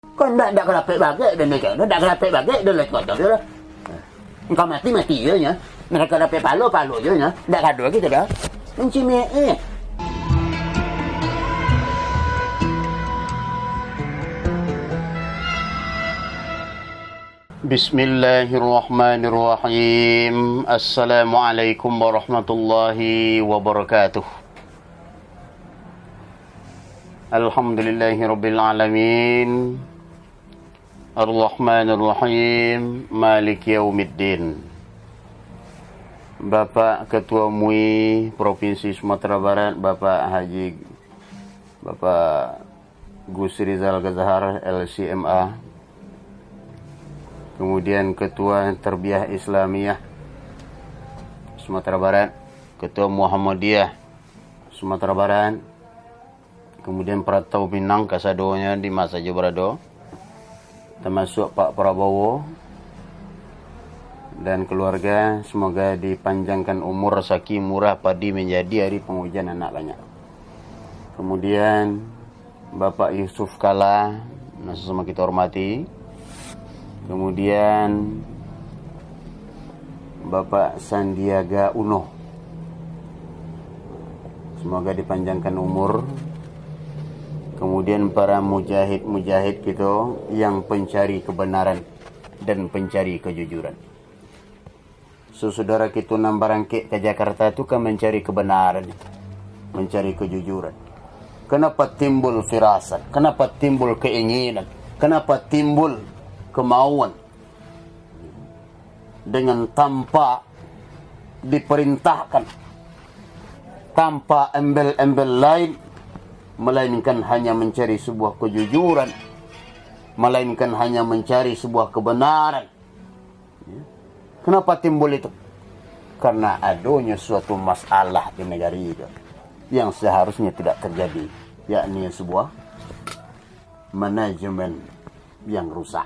Kan ndak kerapek bagak dan mereka ndak kerapek bagak dan lekot dia lah. Engkau mati je nya. Mereka kerapek palo je nya. Ndak gaduh gitu dah. Mencimi Bismillahirrahmanirrahim. Assalamualaikum warahmatullahi wabarakatuh. Alhamdulillahirabbil alamin. Ar-Rahmanir-Rahim. Maliki yaumiddin. Bapak Ketua MUI Provinsi Sumatera Barat, Bapak Gus Rizal Gazahar LCMA. Kemudian Ketua Tarbiyah Islamiyah Sumatera Barat, Ketua Muhammadiyah Sumatera Barat, kemudian Pratau Pinang kasadonya di masa Jobrado, termasuk Pak Prabowo dan keluarga, semoga dipanjangkan umur, rezeki murah, padi menjadi hari pengujian anak banyak. Kemudian Bapak Yusuf Kala, sama kita hormati. Kemudian Bapak Sandiaga Uno, semoga dipanjangkan umur. Kemudian para mujahid kita yang pencari kebenaran dan pencari kejujuran. Saudara kita nambarangke ke Jakarta itu kan mencari kebenaran, mencari kejujuran. Kenapa timbul firasat? Kenapa timbul keinginan? Kenapa timbul kemauan? Dengan tanpa diperintahkan, tanpa embel-embel lain, melainkan hanya mencari sebuah kejujuran, melainkan hanya mencari sebuah kebenaran. Kenapa timbul itu? Karena adanya suatu masalah di negara itu yang seharusnya tidak terjadi, yakni sebuah manajemen yang rusak,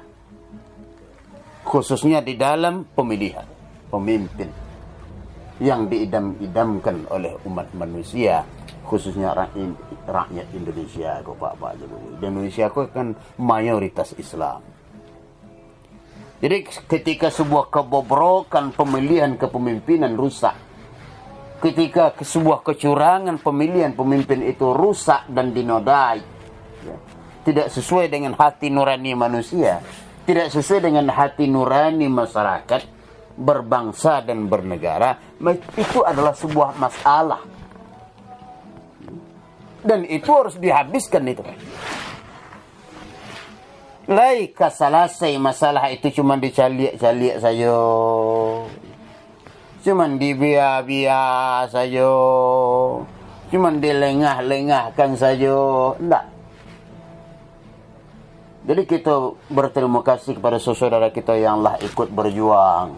khususnya di dalam pemilihan pemimpin yang diidam-idamkan oleh umat manusia, khususnya rakyat Indonesia. Pak Jokowi, Indonesia kan mayoritas Islam. Jadi ketika sebuah kebobrokan pemilihan kepemimpinan rusak, ketika sebuah kecurangan pemilihan pemimpin itu rusak dan dinodai, tidak sesuai dengan hati nurani manusia, tidak sesuai dengan hati nurani masyarakat berbangsa dan bernegara, itu adalah sebuah masalah. Dan itu harus dihabiskan itu. Laika selesai masalah itu cuma dicaliak-caliak saja, cuma dibiar-biar saja, cuma dilengah-lengahkan saja. Tidak. Jadi kita berterima kasih kepada saudara kita yang lah ikut berjuang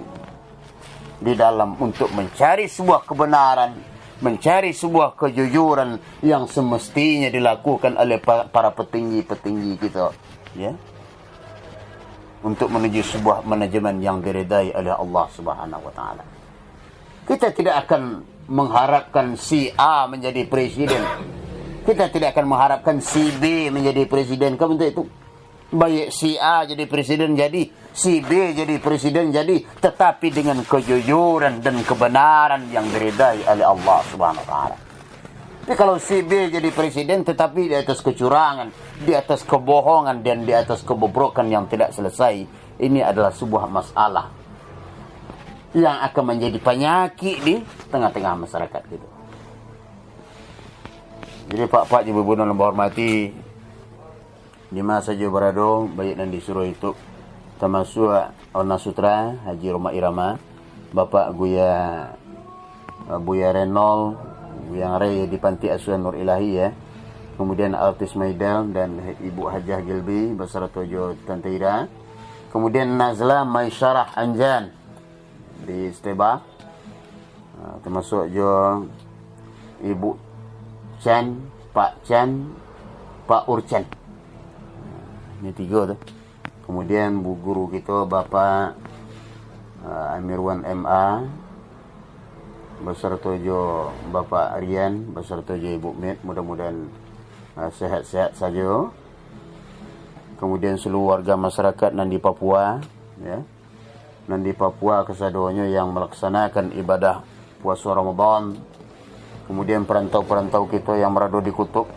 di dalam untuk mencari sebuah kebenaran, mencari sebuah kejujuran yang semestinya dilakukan oleh para petinggi-petinggi kita, ya, untuk menuju sebuah manajemen yang diridai oleh Allah Subhanahu wa taala. Kita tidak akan mengharapkan si A menjadi presiden. Kita tidak akan mengharapkan si B menjadi presiden. Kamu tahu itu? Baik si A jadi presiden jadi, si B jadi presiden jadi, tetapi dengan kejujuran dan kebenaran yang diridai oleh Allah Subhanahu wa taala. Tapi kalau si B jadi presiden tetapi di atas kecurangan, di atas kebohongan dan di atas kebobrokan yang tidak selesai, ini adalah sebuah masalah yang akan menjadi penyakit di tengah-tengah masyarakat gitu. Jadi Pak Ibu yang hormati, di masa Jobrado baik dan di Suruh itu, termasuk Ona Sutra Haji Roma Irama, Bapak Buya Renol yang Ray di Panti Asuhan Nur Ilahi, ya. Kemudian Altis Maidal dan Ibu Hajah Gilbi beserta Tante Ira. Kemudian Nazla Maisyarah Anjan di Steba, termasuk Ibu Chan, Pak Chan, Pak Urchan. Ini 3 tuh. Kemudian Bu Guru kita Bapak Amirwan MA beserta Bapak Rian beserta Ibu Mit, mudah-mudahan sehat-sehat saja. kemudian seluruh warga masyarakat nan di Papua, ya, nan di Papua kesadonyo yang melaksanakan ibadah puasa Ramadan, kemudian perantau-perantau kita yang berada di kutub,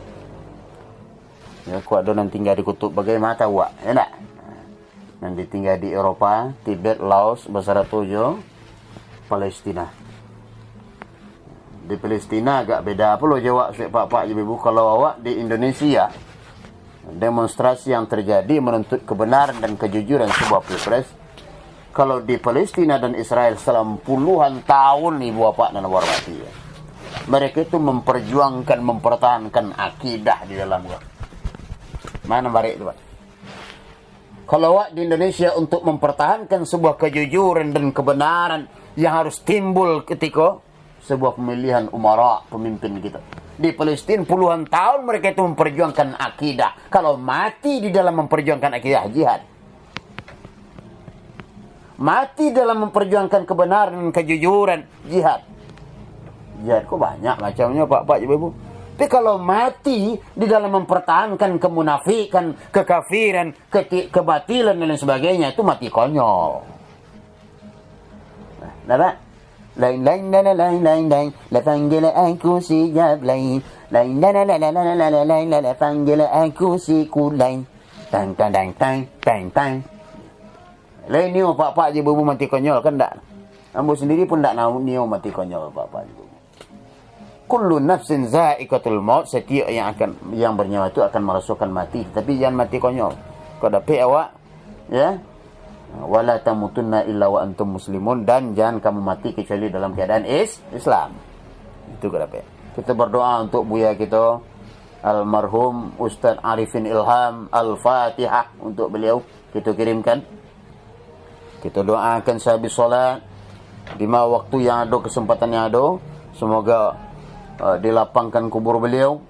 ya, kuat nan tinggal di kutub bagaimana tahu, ya nak, nanti tinggal di Eropa, Tibet, Laos, Basara Tojo, Palestina. Di Palestina agak beda pula jawab pak ibu kalau awak di Indonesia. Demonstrasi yang terjadi menuntut kebenaran dan kejujuran sebuah pilpres. Kalau di Palestina dan Israel selama puluhan tahun ibu bapak dan hormati, ya, mereka itu memperjuangkan, mempertahankan akidah di dalam gua. Mana balik itu, Pak? Kalau awak di Indonesia untuk mempertahankan sebuah kejujuran dan kebenaran yang harus timbul ketika sebuah pemilihan umara, pemimpin kita. Di Palestina puluhan tahun mereka itu memperjuangkan akidah. Kalau mati di dalam memperjuangkan akidah, jihad. Mati dalam memperjuangkan kebenaran dan kejujuran, jihad. Jihad kok banyak macamnya pak ibu. Tapi kalau mati di dalam mempertahankan kemunafikan, kekafiran, kebatilan dan lain sebagainya, itu mati konyol. Nah, Pak? Lain la panggil aku si Jablain, lain la panggil aku si Kulain, tang lain ni pak je bubu mati konyol kan tak? Ambo sendiri pun tak tahu ni mati konyol pak je. Kullu nafsin za'iqatul maut, setiap yang bernyawa itu akan merasakan mati, tapi jangan mati konyol. Kau dapat awak, ya, wala tamutunna illa wa antum muslimun, dan jangan kamu mati kecuali dalam keadaan Islam. Itu kau dapat. Kita berdoa untuk buya kita almarhum Ustaz Arifin Ilham, Al-Fatihah untuk beliau kita kirimkan. Kita doakan sehabis solat, di mana waktu yang ada, kesempatan yang ada, semoga dilapangkan kubur beliau,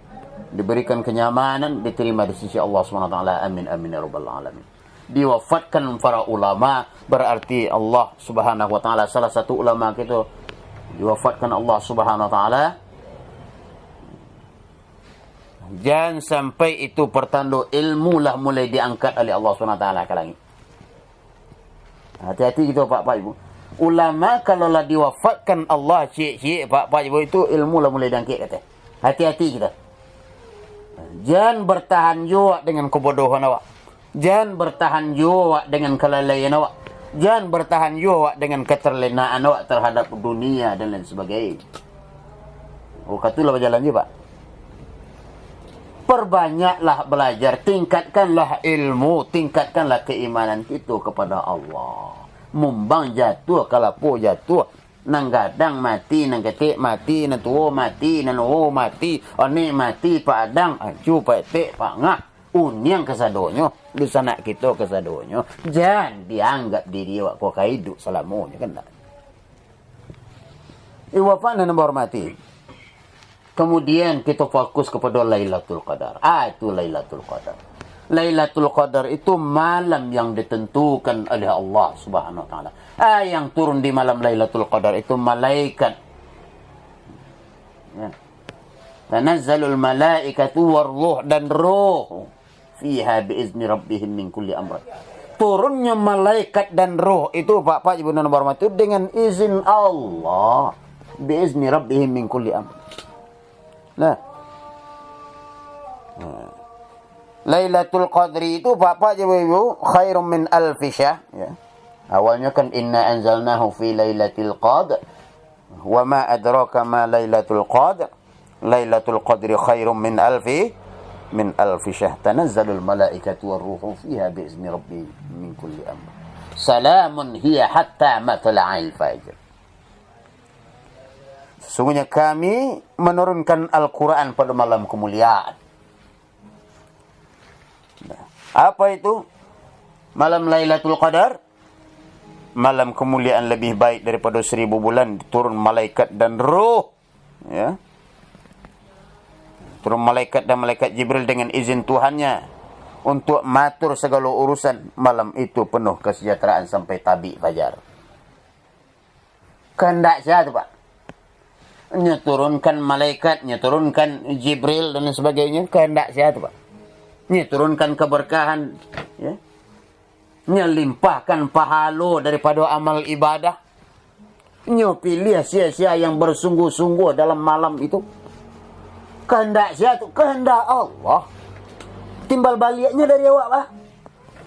diberikan kenyamanan, diterima di sisi Allah SWT. Amin amin ya rabbal alamin. Diwafatkan para ulama, berarti Allah Subhanahu wa taala, salah satu ulama kita diwafatkan Allah Subhanahu wa taala. Jangan sampai itu pertanda ilmu lah mulai diangkat oleh Allah Subhanahu wa taala ke langit. Hati-hati kita pak ibu. Ulama kalau lah diwafatkan Allah syekh pak ibu, itu ilmu lah mulai diangkat kata. Hati-hati kita. Jangan bertahan juga dengan kebodohan awak. Jangan bertahan juga dengan kelalaian awak. Jangan bertahan juga dengan keterlenaan awak terhadap dunia dan lain sebagainya. Oh, katulah berjalan je, Pak. Perbanyaklah belajar, tingkatkanlah ilmu, tingkatkanlah keimanan kita kepada Allah. Mumbang jatuh, kalapo jatuh, nang gadang mati, nang ketik mati, nang tuo mati, nang uo mati, oni mati, pak adang, acu, pak tek, pak ngah. Unyang kesadonyo, di sana kita kesadonyo, jangan dianggap diri awak kau hidup selamanya kan tak. Iwafan dan hormati. Kemudian kita fokus kepada Lailatul Qadar. Itu Lailatul Qadar. Lailatul Qadar itu malam yang ditentukan oleh Allah Subhanahu wa taala. Yang turun di malam Lailatul Qadar itu malaikat. Ya. Tanazzalul malaikatu war-ruh, dan roh fiha biizni rabbihim min kulli amr. Turunnya malaikat dan roh itu Pak Ibu dan Bapak itu dengan izin Allah, biizni rabbihim min kulli amr. Nah, Lailatul Qadri itu Pak Ibu khairum min alfi syahr, ya. Awalnya kan inna anzalnahu fi lailatul qadr wa ma adraka ma lailatul qadr. Lailatul Qadri khairum min alfi syahr. Tanazzalul malaikatu war-ruhu fiha biizni rabbihim min kulli amr. Salamun hiya hatta matla'il fajr. Sesungguhnya kami menurunkan Al-Quran pada malam kemuliaan. Nah, apa itu? Malam Lailatul Qadar. Malam kemuliaan lebih baik daripada 1000 bulan. Turun malaikat dan roh. Ya. Turun malaikat dan malaikat Jibril dengan izin Tuhannya untuk matur segala urusan. Malam itu penuh kesejahteraan sampai tabi fajar. Kehendak siapa, Pak? Nyeturunkan malaikat, nyeturunkan Jibril dan sebagainya. Kehendak siapa, Pak? Nya turunkan keberkahan, ya. Nya limpahkan pahala daripada amal ibadah. Nya pilih sia-sia yang bersungguh-sungguh dalam malam itu. Kehendak siapa? Kehendak Allah. Timbal baliknya dari awak, Pak.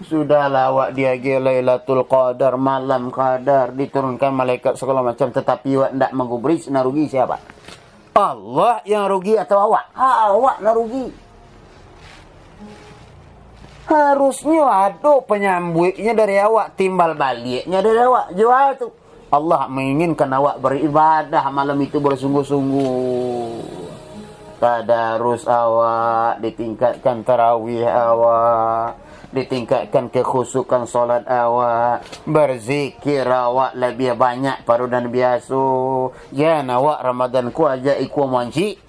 Sudahlah awak dia Lailatul Qadar, malam qadar, diturunkan malaikat segala macam, tetapi awak tidak menggubris, narugi siapa? Allah yang rugi atau awak? Awak narugi. Harusnya ada penyambutnya dari awak, timbal baliknya dari awak. Jual tu. Allah menginginkan awak beribadah malam itu bersungguh-sungguh. Tadarus awak, ditingkatkan tarawih awak, ditingkatkan kekhusukan solat awak, berzikir awak lebih banyak parudan biasa. Jangan awak Ramadan ku aja ikut manci,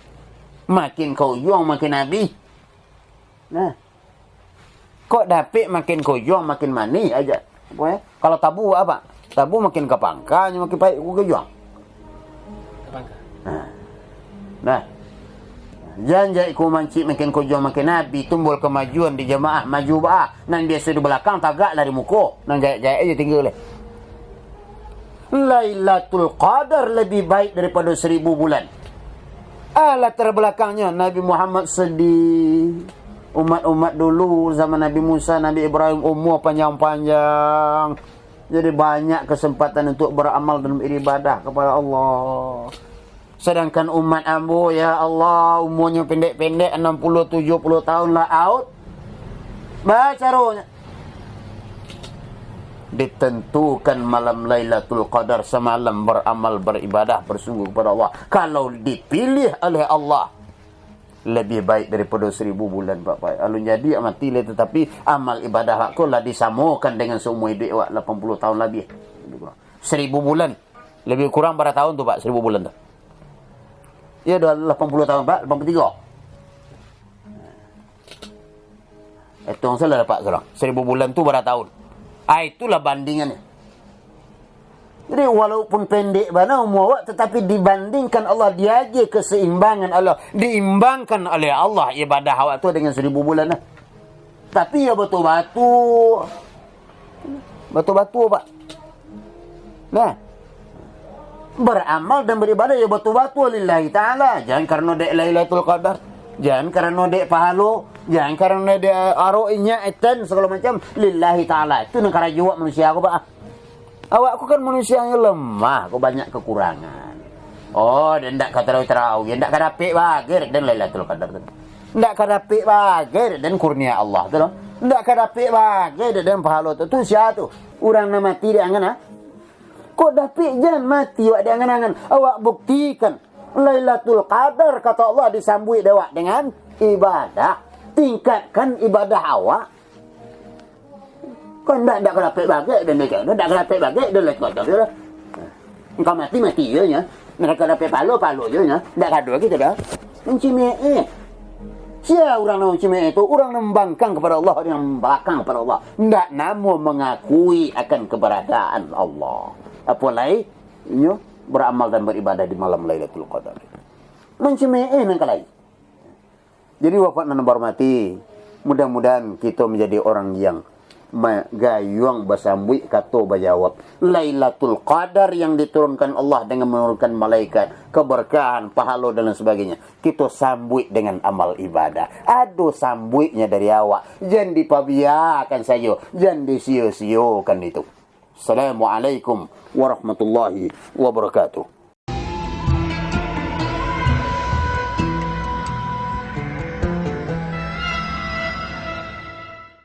makin kau juang makin habis. Nah, kok dapik makin kujung makin mani aja. Apa ya? Kalau tabu apa? Tabu makin ke pangkanya makin baik ku kujung. Nah. Jangan ku manci makin kujung makin nabi, tumbul kemajuan di jemaah, maju ba'ah. Nan biasa di belakang tagak lari muka. Nan gaya-gaya aja tinggal leh. Lailatul Qadar lebih baik daripada 1000 bulan. Latar belakangnya Nabi Muhammad sedih. Umat-umat dulu zaman Nabi Musa, Nabi Ibrahim umur panjang-panjang. Jadi banyak kesempatan untuk beramal dan beribadah kepada Allah. Sedangkan umat ambo, ya Allah, umurnya pendek-pendek 60-70 tahun lah out. Baca rohnya. Ditentukan malam Lailatul Qadar semalam beramal beribadah bersungguh kepada Allah. Kalau dipilih oleh Allah, lebih baik daripada 1000 bulan, Bapak. Alun jadi mati le, tetapi amal ibadah aku lah disamakan dengan seumur hidup awak 80 tahun lebih. 1000 bulan. Lebih kurang berapa tahun tu, Pak? 1000 bulan tu. Ya dah 80 tahun, Pak. 83. Hitung salah dapat sekarang. 1000 bulan tu berapa tahun? Itulah bandingannya. Jadi walaupun pendek bana umur awak, tetapi dibandingkan Allah, diaji keseimbangan Allah, diimbangkan oleh Allah ibadah awak tu dengan 1000 bulan lah. Tapi ya batu-batu, Pak. Nah, beramal dan beribadah ya batu-batu lillahi ta'ala. Jangan karena dek Lailatul Qadar, jangan karena dek pahala, jangan karena dek aroinya etan segala macam, lillahi ta'ala. Itu negara jiwa manusia aku, Pak. Awak aku kan manusia yang lemah, aku banyak kekurangan. Oh, dan ndak kata tarawih, ndak kada pek bagir dan Lailatul Qadar. Ndak kada pek bagir dan kurnia Allah tu. Ndak kada pek bagir dan pahala tu. Tu siapa tu? Orang nak mati di angan ah. Kok dapik jangan mati awak di angan-angan. Awak buktikan Lailatul Qadar kata Allah disambut awak dengan ibadah. Tingkatkan ibadah awak. Kau ndak kena pek bagai dan mereka ndak kena pek bagai dan lekot dah. Engkau mati je nya. Ndak kena pek palo je nya. Ndak kado kita dah. Mencimee. Siapa orang yang mencimee itu? Orang yang membangkang kepada Allah, yang membangkang kepada Allah. Ndak namo mengakui akan keberadaan Allah. Apalagi nyo beramal dan beribadah di malam Lailatul Qadar. Mencimee nang kalai. Jadi wafat nan hormati. Mudah-mudahan kita menjadi orang yang gayung basambui kato bajawab. Lailatul Qadar yang diturunkan Allah dengan menurunkan malaikat, keberkahan, pahala dan lain sebagainya. Kita sambut dengan amal ibadah. Aduh sambuitnya dari awak. Jangan dipabiakan saja, jangan disia-siakan itu. Assalamualaikum warahmatullahi wabarakatuh.